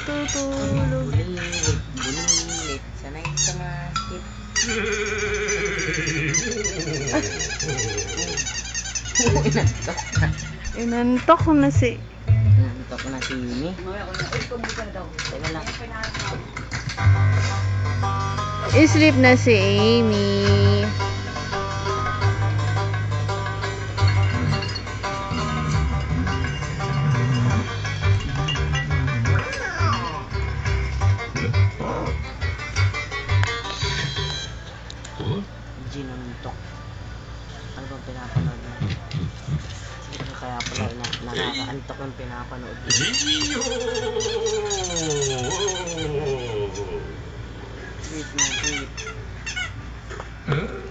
natutulog. Bulilit, sanay sa mahit. Inantok na si... Inantok na si Amy. Teka lang. Sleep na si Amy. Ginantok. Ano bang pinapanood mo? Kaya pala nakakaantok ang pinapanood mo. Wait na, wait.